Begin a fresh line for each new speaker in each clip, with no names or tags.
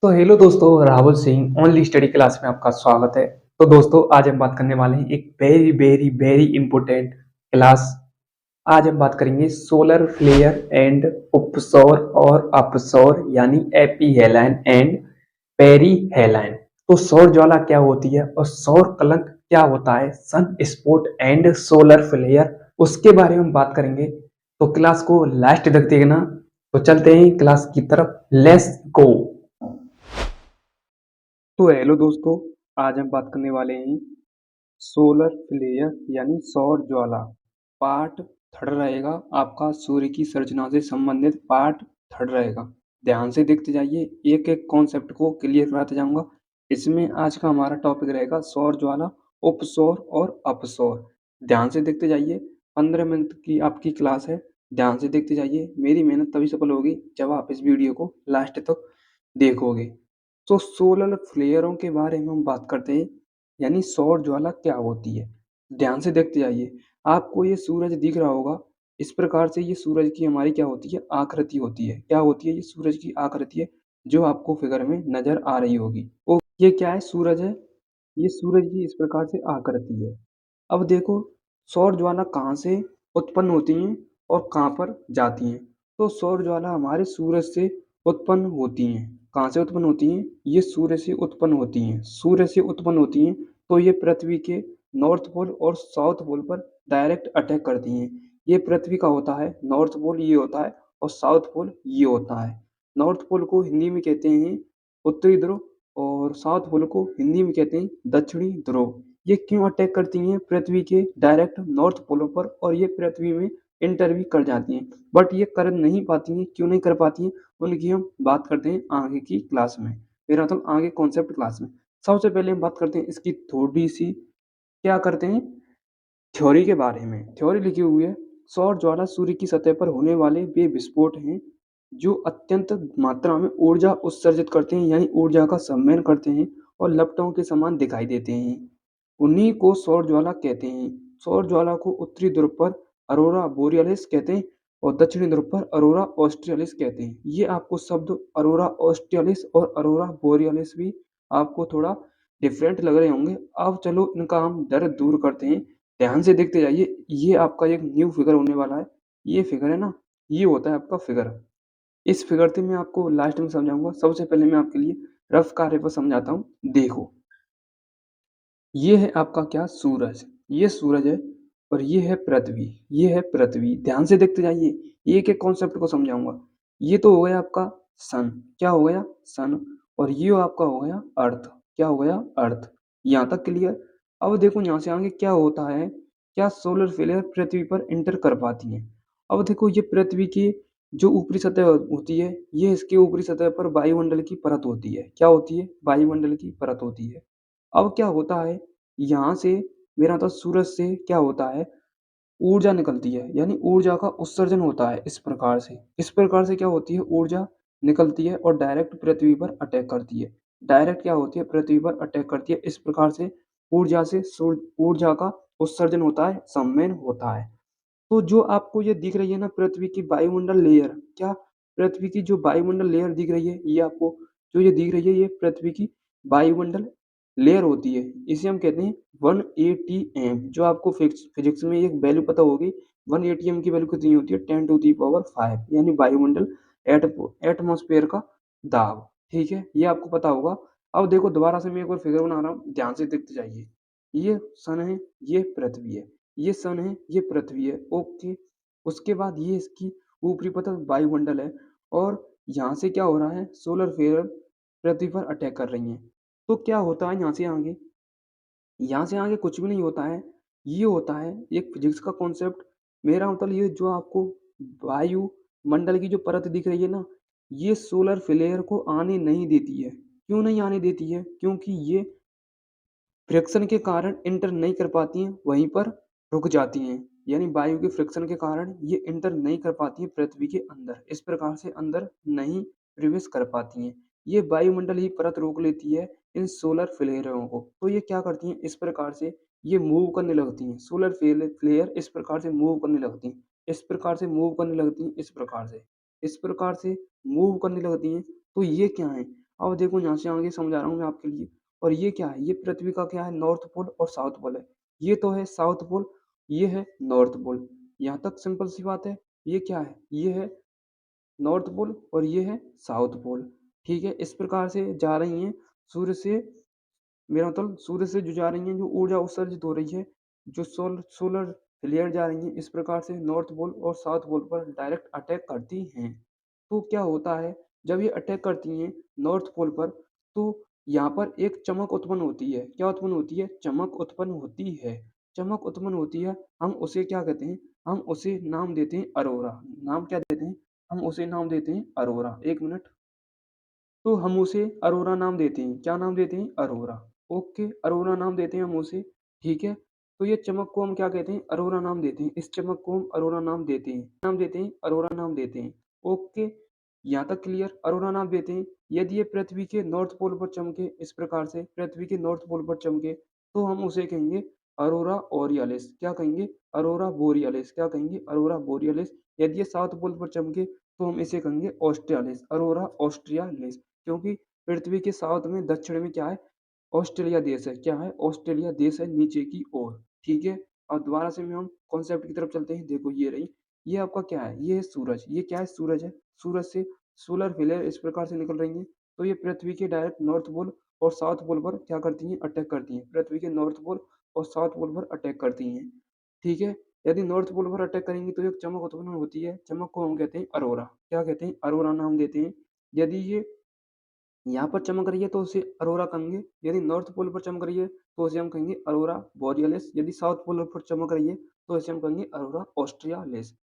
तो हेलो दोस्तों, Rahul Singh only study class में आपका स्वागत है। तो दोस्तों, आज हम बात करने वाले हैं एक very very very important class. आज हम बात करेंगे सोलर फ्लेयर एंड उपसौर और अपसौर यानी एपी हेलाइन एंड पेरी हेलाइन। तो सौर ज्वाला क्या होती है और सौर कलंक क्या होता है, sun spot and solar flare, उसके बारे में हम बात करेंगे। तो क्लास को लास्ट तक देखना। तो चलते हैं क्लास की तरफ, लेट्स गो। तो हेलो दोस्तों, आज हम बात करने वाले हैं सोलर फ्लेयर यानी सौर ज्वाला। पार्ट थर्ड रहेगा आपका, सूर्य की संरचना से संबंधित पार्ट थर्ड रहेगा। ध्यान से देखते जाइए, एक एक कॉन्सेप्ट को क्लियर कराते जाऊंगा। इसमें आज का हमारा टॉपिक रहेगा सौर ज्वाला, उपसौर और अपसौर। ध्यान से देखते जाइए, 15 मिनट की आपकी क्लास है। ध्यान से देखते जाइए, मेरी मेहनत तभी सफल होगी जब आप इस वीडियो को लास्ट तक देखोगे। तो सोलर फ्लेयरों के बारे में हम बात करते हैं, यानी सौर ज्वाला क्या होती है। ध्यान से देखते जाइए, आपको ये सूरज दिख रहा होगा। इस प्रकार से ये सूरज की हमारी क्या होती है, आकृति होती है। क्या होती है, ये सूरज की आकृति है जो आपको फिगर में नजर आ रही होगी। ओ, ये क्या है, सूरज है। ये सूरज की इस प्रकार से आकृति है। अब देखो, सौर ज्वाला कहाँ से उत्पन्न होती हैं और कहाँ पर जाती हैं। तो सौर ज्वाला हमारे सूरज से उत्पन्न होती हैं। कहाँ से उत्पन्न होती हैं? ये सूर्य से उत्पन्न होती हैं। सूर्य से उत्पन्न होती हैं तो ये पृथ्वी के नॉर्थ पोल और साउथ पोल पर डायरेक्ट अटैक करती हैं। ये पृथ्वी का होता है नॉर्थ पोल, ये होता है, और साउथ पोल ये होता है। नॉर्थ पोल को हिंदी में कहते हैं उत्तरी ध्रुव, और साउथ पोल को हिंदी में कहते हैं दक्षिणी ध्रुव। ये क्यों अटैक करती हैं पृथ्वी के डायरेक्ट नॉर्थ पोलों पर, और ये पृथ्वी में इंटर भी कर जाती हैं। बट ये कर नहीं पाती हैं। क्यों नहीं कर पाती हैं, उनकी हम बात करते हैं आगे की क्लास में, मेरा मतलब आगे कॉन्सेप्ट क्लास में। सबसे पहले हम बात करते हैं इसकी थोड़ी सी, क्या करते हैं, थ्योरी के बारे में। थ्योरी लिखी हुई है, सौर ज्वाला सूर्य की सतह पर होने वाले वे विस्फोट हैं जो अत्यंत मात्रा में ऊर्जा उत्सर्जित करते हैं, यानी ऊर्जा का सम्मेलन करते हैं और लपटों के समान दिखाई देते हैं। उन्हीं को सौर ज्वाला कहते हैं। सौर ज्वाला को उत्तरी ध्रुव पर अरोरा बोरियलिस कहते हैं और दक्षिणी ध्रुव पर अरोरा ऑस्ट्रियलिस कहते हैं। ये आपको शब्द अरोरा ऑस्ट्रियलिस और अरोरा बोरियलिस भी आपको थोड़ा डिफरेंट लग रहे होंगे। अब चलो इनका हम डर दूर करते हैं। ध्यान से देखते जाइए, ये आपका एक न्यू फिगर होने वाला है। ये फिगर है ना, ये होता है आपका फिगर। इस फिगर से मैं आपको लास्ट में समझाऊंगा। सबसे पहले मैं आपके लिए रफ कार्य पर समझाता हूँ। देखो, ये है आपका क्या, सूरज। ये सूरज है और ये है पृथ्वी। ये है पृथ्वी। ध्यान से देखते जाइए, एक एक कॉन्सेप्ट को समझाऊंगा। ये तो हो गया आपका सन। क्या हो गया, सन। और ये आपका हो गया अर्थ। क्या हो गया, अर्थ। यहाँ तक क्लियर। अब देखो यहाँ से आगे क्या होता है, क्या सोलर फ्लेयर पृथ्वी पर इंटर कर पाती है। अब देखो, ये पृथ्वी की जो ऊपरी सतह होती है, ये इसके ऊपरी सतह पर वायुमंडल की परत होती है। क्या होती है, वायुमंडल की परत होती है। अब क्या होता है, यहाँ से मेरा मतलब सूरज से क्या होता है, ऊर्जा निकलती है, यानी ऊर्जा का उत्सर्जन होता है। इस प्रकार से, इस प्रकार से क्या होती है, ऊर्जा निकलती है और डायरेक्ट पृथ्वी पर अटैक करती है। डायरेक्ट क्या होती है, पृथ्वी पर अटैक करती है। इस प्रकार से ऊर्जा से ऊर्जा का उत्सर्जन होता है, सम्मेलन होता है। तो जो आपको ये दिख रही है ना, पृथ्वी की वायुमंडल लेयर, क्या, पृथ्वी की जो वायुमंडल लेयर दिख रही है, ये आपको जो ये दिख रही है, ये पृथ्वी की वायुमंडल लेयर होती है। इसे हम कहते हैं 1 atm। जो आपको फिजिक्स में एक वैल्यू पता होगी, 1 atm की वैल्यू कितनी होती है, 10⁵ यानी वायुमंडल एटमॉस्फेयर का दाब। ठीक है, ये आपको पता होगा। अब देखो, दोबारा से मैं एक बार फिगर बना रहा हूँ, ध्यान से देखते जाइए। ये सन है, ये पृथ्वी है। ये सन है, ये पृथ्वी है। ओके। उसके बाद ये इसकी ऊपरी परत वायुमंडल है, और यहाँ से क्या हो रहा है, सोलर फ्लेयर पृथ्वी पर अटैक कर रही हैं। तो क्या होता है यहाँ से आगे, यहाँ से आगे कुछ भी नहीं होता है। ये होता है एक फिजिक्स का कॉन्सेप्ट। मेरा मतलब ये जो आपको वायुमंडल की जो परत दिख रही है ना, ये सोलर फ्लेयर को आने नहीं देती है। क्यों नहीं आने देती है, क्योंकि ये फ्रिक्शन के कारण इंटर नहीं कर पाती हैं, वहीं पर रुक जाती हैं। यानी वायु के फ्रिक्शन के कारण ये इंटर नहीं कर पाती हैं पृथ्वी के अंदर। इस प्रकार से अंदर नहीं प्रवेश कर पाती हैं। ये वायुमंडल ही परत रोक लेती है इन सोलर फ्लेयरों को। तो ये क्या करती हैं, इस प्रकार से ये मूव करने लगती हैं। सोलर फ्लेयर इस प्रकार से मूव करने लगती हैं। इस प्रकार से मूव करने लगती हैं। इस प्रकार से मूव करने लगती हैं। तो ये क्या है, अब देखो यहाँ से आगे समझा रहा हूँ मैं आपके लिए। और ये क्या है? ये पृथ्वी का क्या है? नॉर्थ पोल और साउथ पोल है। ये तो है साउथ पोल, ये है नॉर्थ पोल। यहाँ तक सिंपल सी बात है। ये क्या है? ये है नॉर्थ पोल और ये है साउथ पोल। ठीक है? इस प्रकार से जा रही हैं सूर्य से, मेरा मतलब सूर्य से जो जा रही हैं, जो ऊर्जा उत्सर्जित हो रही है, जो सोलर फ्लेयर जा रही हैं, इस प्रकार से नॉर्थ पोल और साउथ पोल पर डायरेक्ट अटैक करती हैं। तो क्या होता है, जब ये अटैक करती हैं नॉर्थ पोल पर, तो यहाँ पर एक चमक उत्पन्न होती है। क्या उत्पन्न होती है? चमक उत्पन्न होती है। चमक उत्पन्न होती है, हम उसे क्या कहते हैं? हम उसे नाम देते हैं अरोरा। नाम क्या देते हैं? हम उसे नाम देते हैं अरोरा। एक मिनट। तो हम उसे अरोरा नाम देते हैं। क्या नाम देते हैं? अरोरा। ओके, अरोरा नाम देते हैं हम उसे। ठीक है? तो ये चमक को हम क्या कहते हैं? अरोरा नाम देते हैं। इस चमक को हम अरोरा नाम देते हैं। नाम देते हैं, अरोरा नाम देते हैं। ओके, यहाँ तक क्लियर? अरोरा नाम देते हैं। यदि ये पृथ्वी के नॉर्थ पोल पर चमके, इस प्रकार से पृथ्वी के नॉर्थ पोल पर चमके, तो हम उसे कहेंगे अरोरा ओरियालिस। क्या कहेंगे? अरोरा बोरियालिस। क्या कहेंगे? अरोरा बोरियालिस। यदि ये साउथ पोल पर चमके, तो हम इसे कहेंगे ऑस्ट्रियालिस। अरोरा ऑस्ट्रियालिस। क्योंकि पृथ्वी के साउथ में, दक्षिण में क्या है? ऑस्ट्रेलिया देश है। क्या है? ऑस्ट्रेलिया देश है नीचे की ओर। ठीक है? और दोबारा से हम कॉन्सेप्ट की तरफ चलते हैं। देखो ये रही, ये आपका क्या है? ये है सूरज। ये क्या है? सूरज है। सूरज से सोलर फ्लेयर इस प्रकार से निकल रही हैं। तो ये पृथ्वी के डायरेक्ट नॉर्थ पोल और साउथ पोल पर क्या करती हैं? अटैक करती हैं। पृथ्वी के नॉर्थ पोल और साउथ पोल पर अटैक करती हैं। ठीक है? यदि नॉर्थ पोल पर अटैक करेंगी तो एक चमक उत्पन्न होती है। चमक को हम कहते हैं अरोरा। क्या कहते हैं? अरोरा नाम देते हैं। यदि ये यहाँ पर चमक रही है तो उसे अरोरा कहेंगे। यदि नॉर्थ पोल पर चमक रही है तो उसे हम कहेंगे अरोरा बोरियलिस। यदि साउथ पोल पर चमक रही है तो इसे हम कहेंगे अरोरा ऑस्ट्रियालिस।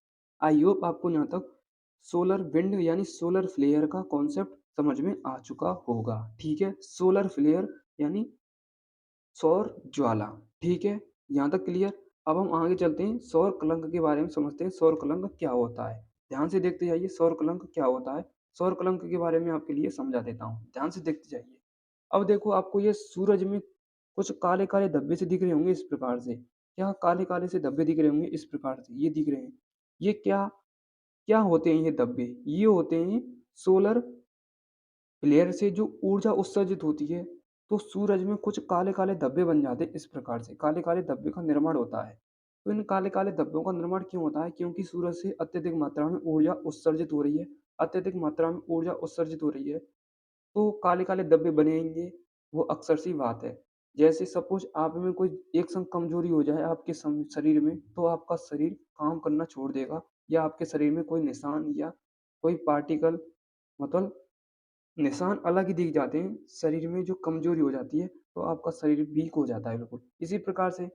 आई होप आपको यहाँ तक सोलर विंड यानी सोलर फ्लेयर का कॉन्सेप्ट समझ में आ चुका होगा। ठीक है? सोलर फ्लेयर यानी सौर ज्वाला। ठीक है? यहाँ तक क्लियर? अब हम आगे चलते हैं, सौर कलंक के बारे में समझते हैं। सौर कलंक क्या होता है? ध्यान से देखते जाइए, सौर कलंक क्या होता है। सौर कलंक के बारे में आपके लिए समझा देता हूँ, ध्यान से देखते जाइए। अब देखो, आपको ये सूरज में कुछ काले काले धब्बे से दिख रहे होंगे इस प्रकार से। क्या काले काले से धब्बे दिख रहे होंगे इस प्रकार से? ये दिख रहे हैं। ये क्या क्या होते हैं? ये धब्बे, ये होते हैं सोलर फ्लेयर से जो ऊर्जा उत्सर्जित होती है, तो सूरज में कुछ काले काले धब्बे बन जाते हैं। इस प्रकार से काले काले धब्बे का निर्माण होता है। तो इन काले काले धब्बों का निर्माण क्यों होता है? क्योंकि सूरज से अत्यधिक मात्रा में ऊर्जा उत्सर्जित हो रही है। अत्यधिक मात्रा में ऊर्जा उत्सर्जित हो रही है, तो काले काले धब्बे बनेंगे। वो अक्सर सी बात है। जैसे सपोज आप में कोई एक संग कमजोरी हो जाए आपके शरीर में, तो आपका शरीर काम करना छोड़ देगा, या आपके शरीर में कोई निशान या कोई पार्टिकल, मतलब निशान अलग ही दिख जाते हैं। शरीर में जो कमजोरी हो जाती है, तो आपका शरीर वीक हो जाता है बिल्कुल। इसी प्रकार से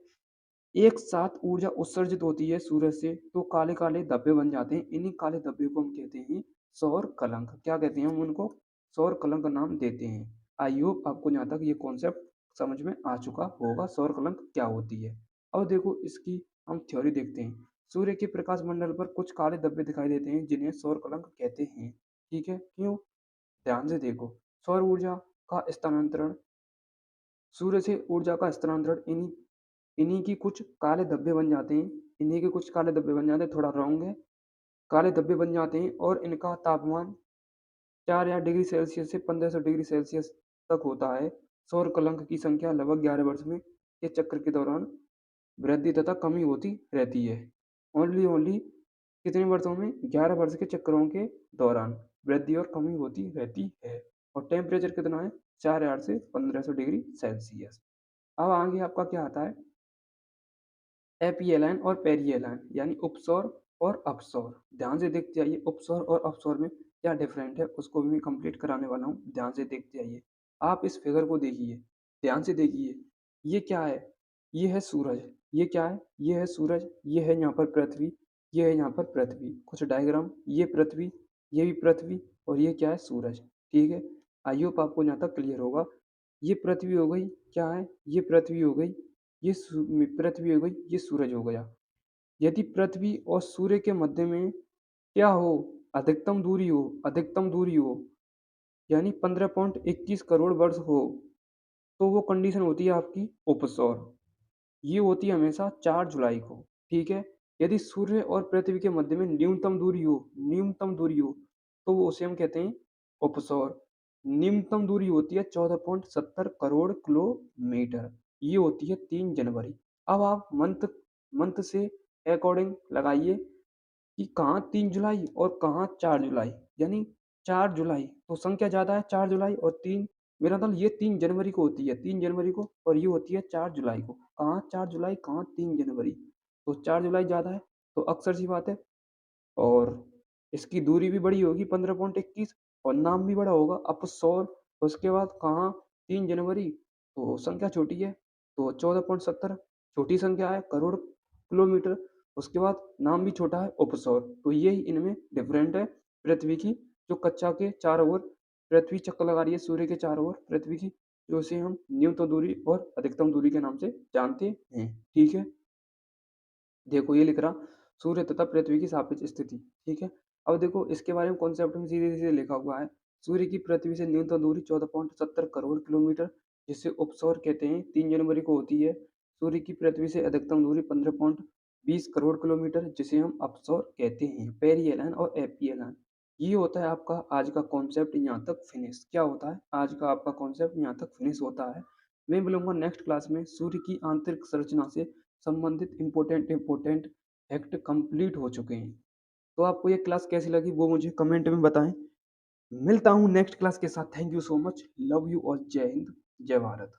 एक साथ ऊर्जा उत्सर्जित होती है सूरज से, तो काले काले धब्बे बन जाते हैं। इन्हीं काले धब्बे को हम कहते हैं सौर कलंक। क्या कहते हैं हम उनको? सौर कलंक नाम देते हैं। आई होप आपको यहाँ तक ये कॉन्सेप्ट समझ में आ चुका होगा, सौर कलंक क्या होती है। अब देखो, इसकी हम थ्योरी देखते हैं। सूर्य के प्रकाश मंडल पर कुछ काले धब्बे दिखाई देते हैं, जिन्हें सौर कलंक कहते हैं। ठीक है? क्यों? ध्यान से देखो, सौर ऊर्जा का स्थानांतरण, सूर्य से ऊर्जा का स्थानांतरण इन्हीं इन्हीं की कुछ काले धब्बे बन जाते हैं। इन्हीं के कुछ काले धब्बे बन जाते हैं, थोड़ा रॉन्ग है। काले धब्बे बन जाते हैं और इनका तापमान 4 या डिग्री सेल्सियस से 1500 डिग्री सेल्सियस तक होता है। सौर कलंक की संख्या लगभग 11 वर्ष में के चक्र के दौरान वृद्धि तथा कमी होती रहती है। ओनली ओनली कितने वर्षों में? 11 वर्ष के चक्रों के दौरान वृद्धि और कमी होती रहती है। और टेम्परेचर कितना है? 4 से 1500 डिग्री सेल्सियस। अब आगे आपका क्या आता है? एपीएलएन और पेरिएलन यानी उपसौर और अपसौर। ध्यान से देखते जाइए, उपसौर और अपसौर में क्या डिफरेंट है, उसको भी मैं कंप्लीट कराने वाला हूँ। ध्यान से देखते जाइए। आप इस फिगर को देखिए, ध्यान से देखिए। ये क्या है? ये है सूरज। ये क्या है? ये है सूरज। ये है यहाँ पर पृथ्वी। ये है यहाँ पर पृथ्वी। कुछ डायग्राम, ये पृथ्वी, ये भी पृथ्वी, और ये क्या है? सूरज। ठीक है? आई होप आपको यहाँ तक क्लियर होगा। ये पृथ्वी हो गई, क्या है? ये पृथ्वी हो गई, ये पृथ्वी हो गई, ये सूरज हो गया। यदि पृथ्वी और सूर्य के मध्य में क्या हो? अधिकतम दूरी हो, यानी 15.21 करोड़ वर्ष हो, तो वो कंडीशन होती है आपकी उपसौर। ये होती है हमेशा 4 जुलाई को। ठीक है? यदि सूर्य और पृथ्वी के मध्य में न्यूनतम दूरी हो, तो वो उसे हम कहते हैं उपसौर। न्यूनतम दूरी होती है 14.70 करोड़ किलोमीटर। ये होती है 3 जनवरी। अब आप मंथ से अकॉर्डिंग लगाइए कि कहाँ 3 जुलाई और कहाँ 4 जुलाई, यानी 4 जुलाई तो संख्या ज़्यादा है, 4 जुलाई और 3, मेरा मतलब ये 3 जनवरी को होती है, 3 जनवरी को, और ये होती है 4 जुलाई को। कहाँ 4 जुलाई, कहाँ 3 जनवरी, तो 4 जुलाई ज़्यादा है, तो अक्सर सी बात है। और इसकी दूरी भी बड़ी होगी 15.21, और नाम भी बड़ा होगा अपसौर। उसके बाद कहाँ 3 जनवरी, तो संख्या छोटी है, तो 14.70 छोटी संख्या है करोड़ किलोमीटर। उसके बाद नाम भी छोटा है उपसौर। तो यही इनमें डिफरेंट है पृथ्वी की, जो कक्षा के चारों ओर पृथ्वी चक्कर लगा रही है सूर्य के चारों ओर पृथ्वी की, जो इसे हम न्यूनतम दूरी और अधिकतम दूरी के नाम से जानते हैं। ठीक है, देखो ये लिख रहा सूर्य तथा पृथ्वी की सापेक्ष स्थिति। ठीक है, अब देखो इसके बारे में कॉन्सेप्ट में सीधे सीधे लिखा हुआ है। सूर्य की पृथ्वी से न्यूनतम दूरी 14.70 करोड़ किलोमीटर, जिसे उपसौर कहते हैं, 3 जनवरी को होती है। सूर्य की पृथ्वी से अधिकतम दूरी 15.20 करोड़ किलोमीटर, जिसे हम अपसौर कहते हैं, पेरिहेलन और एपिहेलन। ये होता है आपका आज का कॉन्सेप्ट, यहाँ तक फिनिश। क्या होता है आज का आपका कॉन्सेप्ट, यहाँ तक फिनिश होता है। मैं मिलूंगा नेक्स्ट क्लास में सूर्य की आंतरिक संरचना से संबंधित इम्पोर्टेंट फैक्ट कंप्लीट हो चुके हैं। तो आपको ये क्लास कैसी लगी वो मुझे कमेंट में बताएं। मिलता हूँ नेक्स्ट क्लास के साथ। Thank you so much, love you और जय हिंद, जय भारत।